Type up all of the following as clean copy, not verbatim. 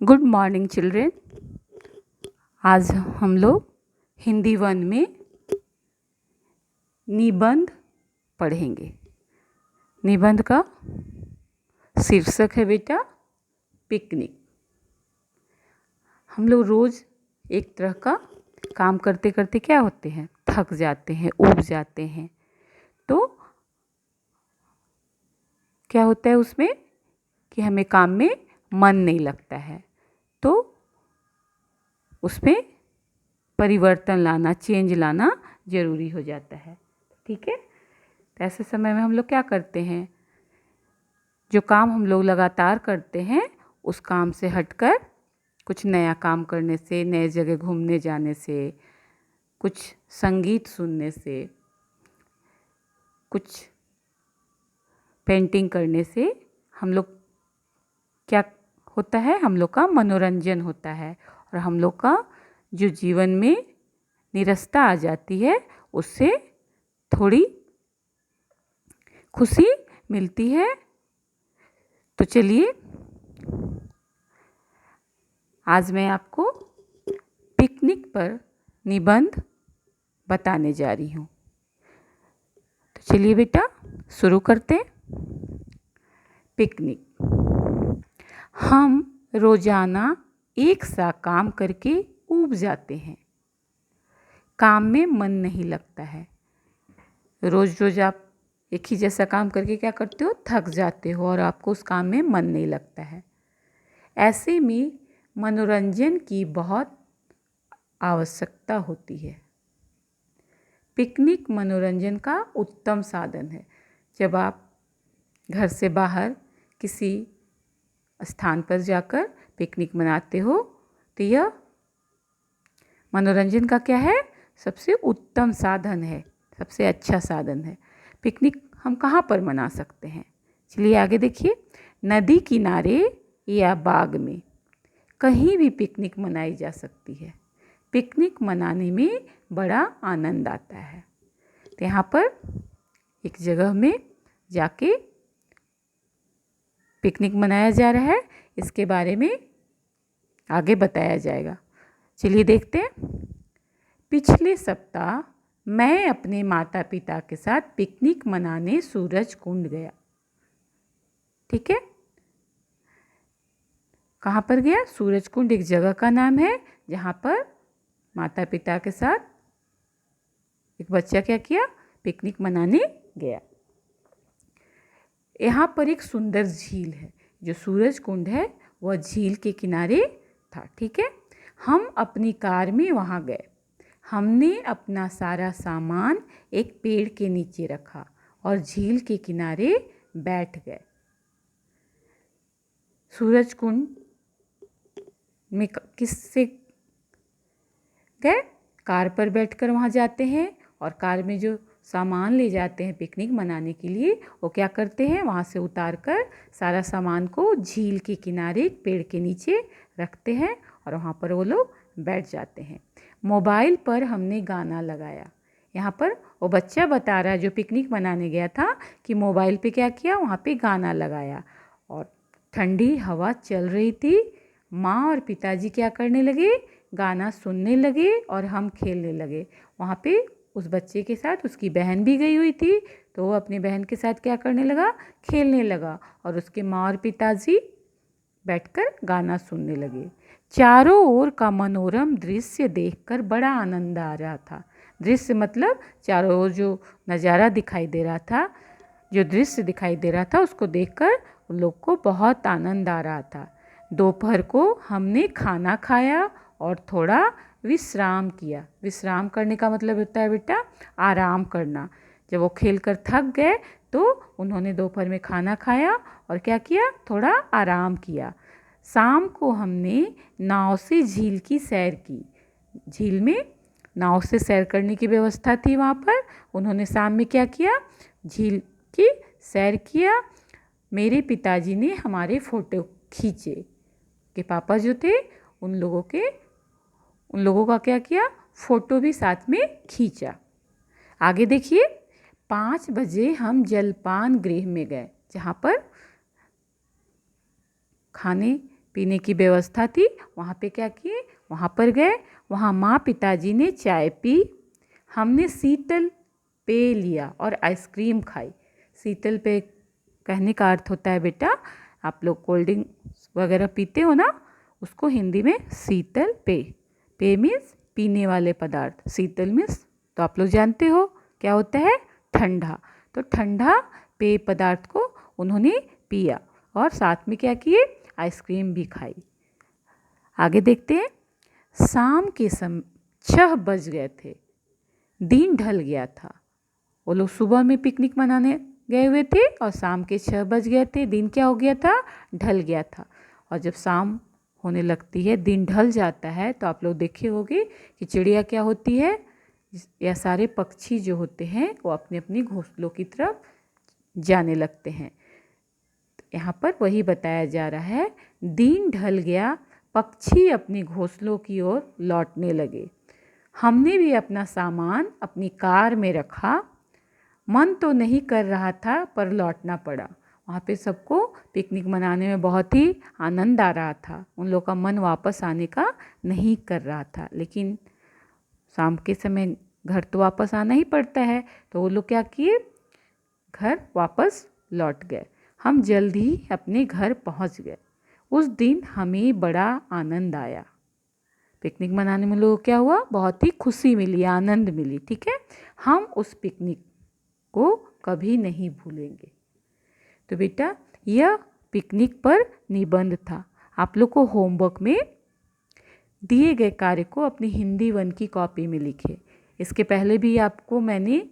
Good morning children. आज हम लोग हिंदी वन में निबंध पढ़ेंगे। निबंध का शीर्षक है बेटा पिकनिक। हम लोग रोज़ एक तरह का काम करते करते क्या होते हैं, थक जाते हैं, ऊब जाते हैं। तो क्या होता है उसमें कि हमें काम में मन नहीं लगता है, तो उसमें परिवर्तन लाना, चेंज लाना ज़रूरी हो जाता है। ठीक है, तो ऐसे समय में हम लोग क्या करते हैं, जो काम हम लोग लगातार करते हैं उस काम से हटकर कुछ नया काम करने से, नए जगह घूमने जाने से, कुछ संगीत सुनने से, कुछ पेंटिंग करने से हम लोग क्या होता है, हम लोग का मनोरंजन होता है और हम लोग का जो जीवन में निरस्ता आ जाती है उससे थोड़ी खुशी मिलती है। तो चलिए आज मैं आपको पिकनिक पर निबंध बताने जा रही हूँ। तो चलिए बेटा शुरू करते हैं। पिकनिक। हम रोजाना एक सा काम करके ऊब जाते हैं, काम में मन नहीं लगता है। रोज़ रोज़ आप एक ही जैसा काम करके क्या करते हो, थक जाते हो और आपको उस काम में मन नहीं लगता है। ऐसे में मनोरंजन की बहुत आवश्यकता होती है। पिकनिक मनोरंजन का उत्तम साधन है। जब आप घर से बाहर किसी स्थान पर जाकर पिकनिक मनाते हो तो यह मनोरंजन का क्या है, सबसे उत्तम साधन है, सबसे अच्छा साधन है। पिकनिक हम कहाँ पर मना सकते हैं, चलिए आगे देखिए। नदी किनारे या बाग में कहीं भी पिकनिक मनाई जा सकती है। पिकनिक मनाने में बड़ा आनंद आता है। तो यहाँ पर एक जगह में जाके पिकनिक मनाया जा रहा है, इसके बारे में आगे बताया जाएगा। चलिए देखते हैं। पिछले सप्ताह मैं अपने माता पिता के साथ पिकनिक मनाने सूरज कुंड गया। ठीक है, कहाँ पर गया, सूरज कुंड एक जगह का नाम है जहाँ पर माता पिता के साथ एक बच्चा क्या किया, पिकनिक मनाने गया। यहाँ पर एक सुंदर झील है, जो सूरज कुंड है वह झील के किनारे था। ठीक है, हम अपनी कार में वहाँ गए। हमने अपना सारा सामान एक पेड़ के नीचे रखा और झील के किनारे बैठ गए। सूरज कुंड में किससे गए, कार पर बैठकर वहाँ जाते हैं और कार में जो सामान ले जाते हैं पिकनिक मनाने के लिए, वो क्या करते हैं, वहाँ से उतार कर सारा सामान को झील के किनारे पेड़ के नीचे रखते हैं और वहाँ पर वो लोग बैठ जाते हैं। मोबाइल पर हमने गाना लगाया। यहाँ पर वो बच्चा बता रहा है जो पिकनिक मनाने गया था कि मोबाइल पे क्या किया, वहाँ पे गाना लगाया और ठंडी हवा चल रही थी। माँ और पिताजी क्या करने लगे, गाना सुनने लगे और हम खेलने लगे। वहाँ पे उस बच्चे के साथ उसकी बहन भी गई हुई थी, तो वो अपनी बहन के साथ क्या करने लगा, खेलने लगा और उसके माँ और पिताजी बैठकर गाना सुनने लगे। चारों ओर का मनोरम दृश्य देखकर बड़ा आनंद आ रहा था। दृश्य मतलब चारों ओर जो नज़ारा दिखाई दे रहा था, जो दृश्य दिखाई दे रहा था, उसको देखकर उन लोग को बहुत आनंद आ रहा था। दोपहर को हमने खाना खाया और थोड़ा विश्राम किया। विश्राम करने का मतलब होता है बेटा आराम करना। जब वो खेल कर थक गए तो उन्होंने दोपहर में खाना खाया और क्या किया, थोड़ा आराम किया। शाम को हमने नाव से झील की सैर की। झील में नाव से सैर करने की व्यवस्था थी वहाँ पर। उन्होंने शाम में क्या किया, झील की सैर किया। मेरे पिताजी ने हमारे फ़ोटो खींचे। के पापा जो थे उन लोगों का क्या किया, फ़ोटो भी साथ में खींचा। आगे देखिए। 5 बजे हम जलपान गृह में गए, जहाँ पर खाने पीने की व्यवस्था थी, वहाँ पे क्या किए, वहाँ पर गए। वहाँ माँ पिताजी ने चाय पी, हमने शीतल पेय लिया और आइसक्रीम खाई। शीतल पेय कहने का अर्थ होता है बेटा, आप लोग कोल्ड ड्रिंक वगैरह पीते हो ना, उसको हिंदी में शीतल पेय। पेय मीन्स पीने वाले पदार्थ, शीतल मीन्स तो आप लोग जानते हो क्या होता है, ठंडा। तो ठंडा पेय पदार्थ को उन्होंने पिया और साथ में क्या किए, आइसक्रीम भी खाई। आगे देखते हैं। शाम के समय 6 बज गए थे, दिन ढल गया था। वो लोग सुबह में पिकनिक मनाने गए हुए थे और शाम के 6 बज गए थे, दिन क्या हो गया था, ढल गया था। और जब शाम होने लगती है, दिन ढल जाता है, तो आप लोग देखे होंगे कि चिड़िया क्या होती है, या सारे पक्षी जो होते हैं वो अपने अपनी घोंसलों की तरफ जाने लगते हैं। यहाँ पर वही बताया जा रहा है, दिन ढल गया, पक्षी अपने घोंसलों की ओर लौटने लगे। हमने भी अपना सामान अपनी कार में रखा। मन तो नहीं कर रहा था पर लौटना पड़ा। वहाँ पे सबको पिकनिक मनाने में बहुत ही आनंद आ रहा था। उन लोगों का मन वापस आने का नहीं कर रहा था, लेकिन शाम के समय घर तो वापस आना ही पड़ता है। तो वो लोग क्या किए, घर वापस लौट गए। हम जल्द ही अपने घर पहुँच गए। उस दिन हमें बड़ा आनंद आया। पिकनिक मनाने में लोगों को क्या हुआ, बहुत ही खुशी मिली, आनंद मिली। ठीक है, हम उस पिकनिक को कभी नहीं भूलेंगे। तो बेटा यह पिकनिक पर निबंध था। आप लोग को होमवर्क में दिए गए कार्य को अपनी हिंदी 1 की कॉपी में लिखे। इसके पहले भी आपको मैंने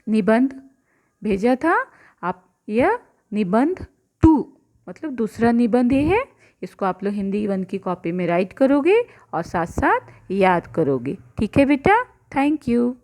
निबंध भेजा था। आप यह निबंध 2 मतलब दूसरा निबंध ये है, इसको आप लोग हिंदी 1 की कॉपी में राइट करोगे और साथ साथ याद करोगे। ठीक है बेटा, थैंक यू।